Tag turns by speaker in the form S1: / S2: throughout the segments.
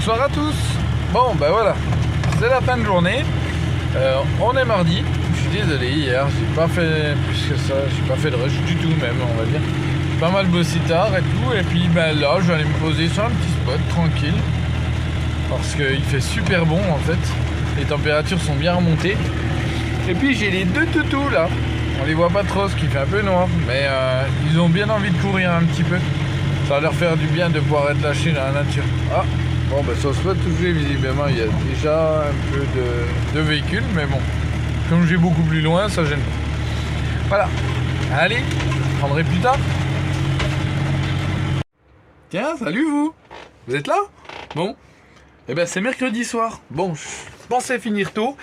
S1: Bonsoir à tous. Bon ben voilà, c'est la fin de journée. On est mardi. Je suis désolé, hier j'ai pas fait plus que ça, j'ai pas fait de rush du tout même, on va dire. J'ai pas mal bossé tard et tout, et puis ben là je vais aller me poser sur un petit spot tranquille. Parce qu'il fait super bon en fait. Les températures sont bien remontées. Et puis j'ai les deux toutous là. On les voit pas trop, ce qui fait un peu noir, mais ils ont bien envie de courir un petit peu. Ça va leur faire du bien de pouvoir être lâchés dans la nature. Ah, bon, ben ça se peut toucher visiblement. Il y a déjà un peu de véhicules, mais bon, comme j'ai beaucoup plus loin, ça gêne pas. Voilà. Allez, je prendrai plus tard. Tiens, salut vous. Vous êtes là? Bon. Eh ben c'est mercredi soir. Bon, je pensais finir tôt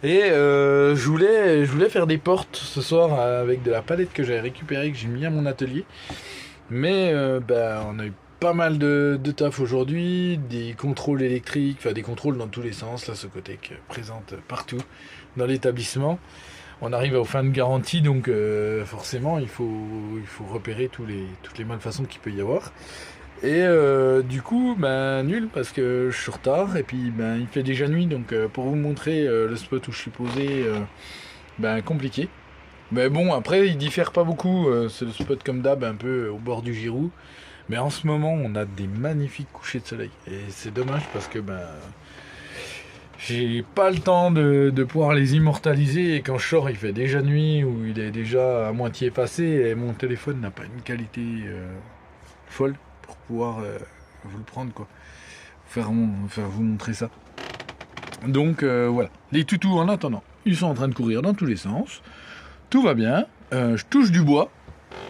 S1: et je voulais faire des portes ce soir avec de la palette que j'avais récupérée, que j'ai mis à mon atelier. Mais on a eu pas mal de taf aujourd'hui, des contrôles électriques, enfin des contrôles dans tous les sens, la Socotec présente partout dans l'établissement. On arrive aux fins de garantie, donc forcément il faut repérer toutes les malfaçons qu'il peut y avoir. Et du coup, nul, parce que je suis en retard, et puis il fait déjà nuit, donc pour vous montrer le spot où je suis posé, compliqué. Mais bon, après, il diffère pas beaucoup, c'est le spot comme d'hab, un peu au bord du Giroud. Mais en ce moment, on a des magnifiques couchers de soleil, et c'est dommage parce que j'ai pas le temps de pouvoir les immortaliser, et quand je sors, il fait déjà nuit, ou il est déjà à moitié passé, et mon téléphone n'a pas une qualité folle pour pouvoir vous le prendre, quoi. Faire vous montrer ça. Donc voilà, les toutous en attendant, ils sont en train de courir dans tous les sens. Tout va bien, je touche du bois,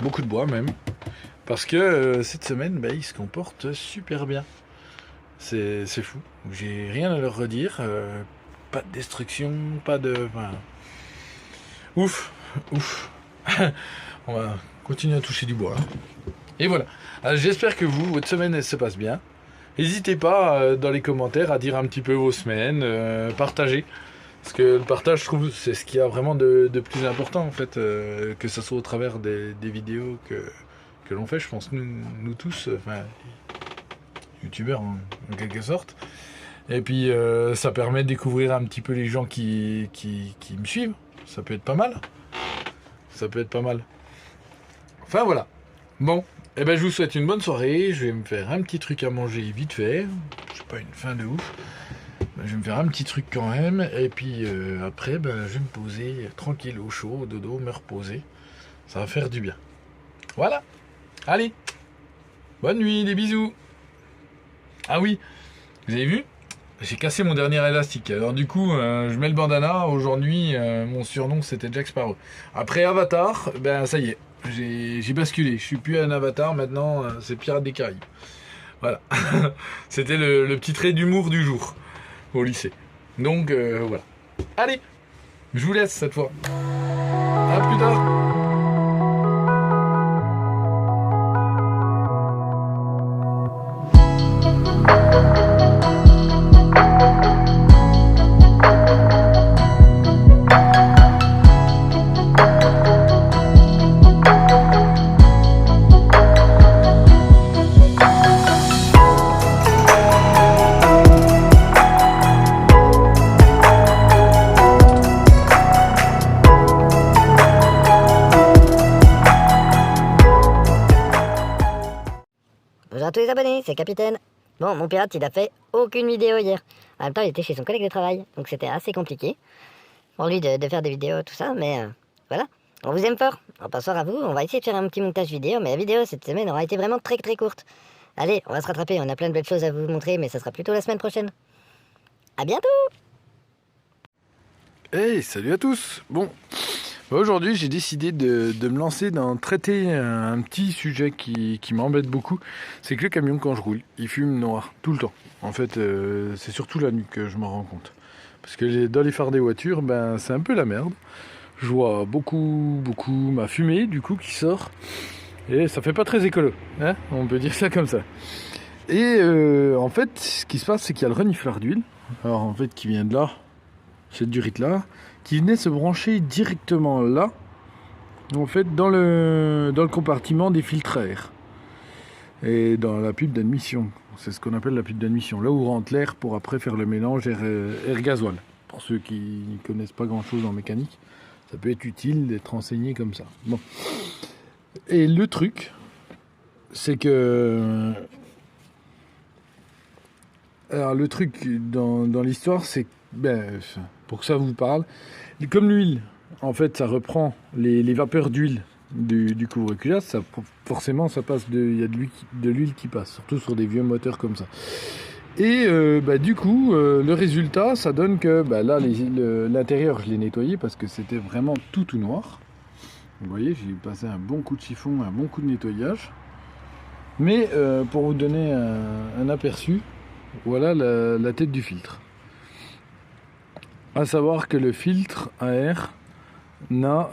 S1: beaucoup de bois même, parce que cette semaine, ils se comportent super bien. C'est fou, j'ai rien à leur redire, pas de destruction, pas de... Ouf. On va continuer à toucher du bois. Et voilà. Alors, j'espère que votre semaine elle se passe bien. N'hésitez pas dans les commentaires à dire un petit peu vos semaines, partagez. Parce que le partage, je trouve, c'est ce qu'il y a vraiment de plus important en fait, que ce soit au travers des vidéos que l'on fait. Je pense nous tous, youtubeurs en quelque sorte. Et puis ça permet de découvrir un petit peu les gens qui me suivent. Ça peut être pas mal. Enfin voilà. Bon. Je vous souhaite une bonne soirée, je vais me faire un petit truc à manger vite fait, j'ai pas une faim de ouf, je vais me faire un petit truc quand même, et puis après je vais me poser tranquille au chaud, au dodo, me reposer, ça va faire du bien. Voilà, allez, bonne nuit, des bisous. Ah oui, vous avez vu, j'ai cassé mon dernier élastique, alors du coup je mets le bandana, aujourd'hui mon surnom c'était Jack Sparrow. Après Avatar, ça y est. J'ai basculé, je suis plus un avatar, maintenant c'est Pirates des Caraïbes. Voilà. C'était le petit trait d'humour du jour au lycée. Donc voilà. Allez, je vous laisse cette fois. À plus tard.
S2: Bonjour à tous les abonnés, c'est Capitaine. Bon, mon pirate, il a fait aucune vidéo hier. En même temps, il était chez son collègue de travail, donc c'était assez compliqué pour lui de faire des vidéos, tout ça, mais voilà. On vous aime fort. Bonsoir à vous, on va essayer de faire un petit montage vidéo, mais la vidéo cette semaine aura été vraiment très très courte. Allez, on va se rattraper, on a plein de belles choses à vous montrer, mais ça sera plutôt la semaine prochaine. À bientôt.
S1: Hey, salut à tous. Bon, aujourd'hui j'ai décidé de me lancer dans traiter un petit sujet qui m'embête beaucoup. C'est que le camion, quand je roule, il fume noir tout le temps. En fait, c'est surtout la nuit que je m'en rends compte. Parce que dans les phares des voitures, c'est un peu la merde. Je vois beaucoup ma fumée du coup qui sort. Et ça fait pas très écolo, hein, on peut dire ça comme ça. Et en fait, ce qui se passe, c'est qu'il y a le renifleur d'huile. Alors en fait, qui vient de là. C'est du Ritlar qui venait se brancher directement là, en fait, dans le compartiment des filtres à air et dans la pub d'admission. C'est ce qu'on appelle la pile d'admission. Là où rentre l'air pour après faire le mélange air-gasoil. Pour ceux qui ne connaissent pas grand-chose en mécanique, ça peut être utile d'être enseigné comme ça. Bon. Et le truc, c'est que... Alors le truc dans l'histoire, c'est que, pour que ça vous parle, comme l'huile, en fait, ça reprend les vapeurs d'huile du couvre-culasse, forcément, ça passe il y a de l'huile qui passe, surtout sur des vieux moteurs comme ça. Et du coup, le résultat, ça donne que là, l'intérieur, je l'ai nettoyé parce que c'était vraiment tout noir. Vous voyez, j'ai passé un bon coup de chiffon, un bon coup de nettoyage. Mais pour vous donner un aperçu, voilà la tête du filtre. À savoir que le filtre à air n'a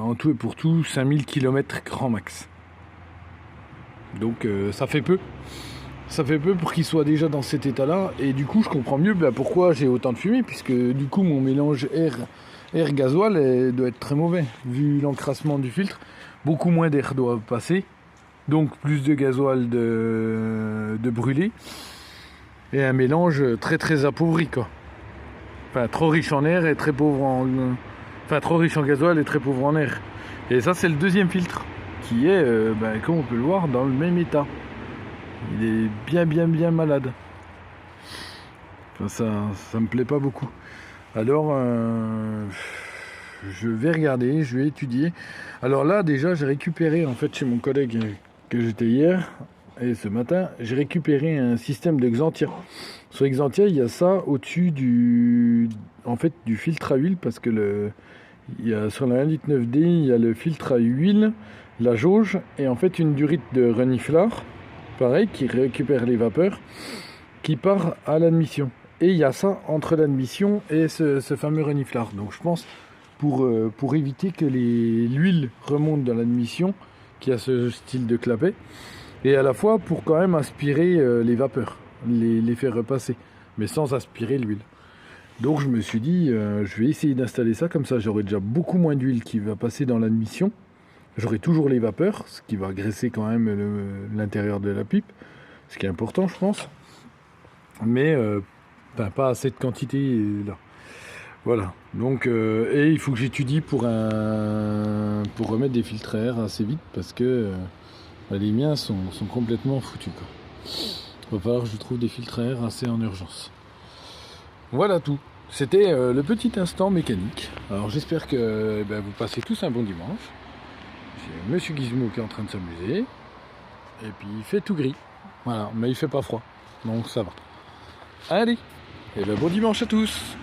S1: en tout et pour tout 5000 km grand max. Donc ça fait peu. Ça fait peu pour qu'il soit déjà dans cet état-là. Et du coup, je comprends mieux pourquoi j'ai autant de fumée, puisque du coup, mon mélange air-gasoil doit être très mauvais. Vu l'encrassement du filtre, beaucoup moins d'air doit passer. Donc plus de gasoil de brûlé. Et un mélange très appauvri, quoi. Enfin, trop riche en air et très pauvre en... Enfin, trop riche en gasoil et très pauvre en air. Et ça, c'est le deuxième filtre, qui est, comme on peut le voir, dans le même état. Il est bien malade. Enfin, ça me plaît pas beaucoup. Alors, je vais regarder, je vais étudier. Alors là, déjà, j'ai récupéré, en fait, chez mon collègue que j'étais hier, et ce matin, j'ai récupéré un système de Xantia. Sur Xantia, il y a ça au-dessus du filtre à huile, parce que sur la 1,9 litre, il y a le filtre à huile, la jauge, et en fait une durite de reniflard, pareil, qui récupère les vapeurs, qui part à l'admission. Et il y a ça entre l'admission et ce fameux reniflard. Donc je pense, pour éviter que l'huile remonte dans l'admission, qui a ce style de clapet, et à la fois pour quand même aspirer les vapeurs, les faire repasser, mais sans aspirer l'huile. Donc je me suis dit, je vais essayer d'installer ça, comme ça j'aurai déjà beaucoup moins d'huile qui va passer dans l'admission. J'aurai toujours les vapeurs, ce qui va graisser quand même l'intérieur de la pipe, ce qui est important je pense. Mais pas assez de quantité là. Voilà, donc et il faut que j'étudie pour remettre des filtres à air assez vite, parce que les miens sont complètement foutus, quoi. Il va falloir que je trouve des filtres à air assez en urgence. Voilà tout. C'était le petit instant mécanique. Alors j'espère que vous passez tous un bon dimanche. J'ai Monsieur Gizmo qui est en train de s'amuser. Et puis il fait tout gris. Voilà, mais il fait pas froid. Donc ça va. Allez, et bon dimanche à tous.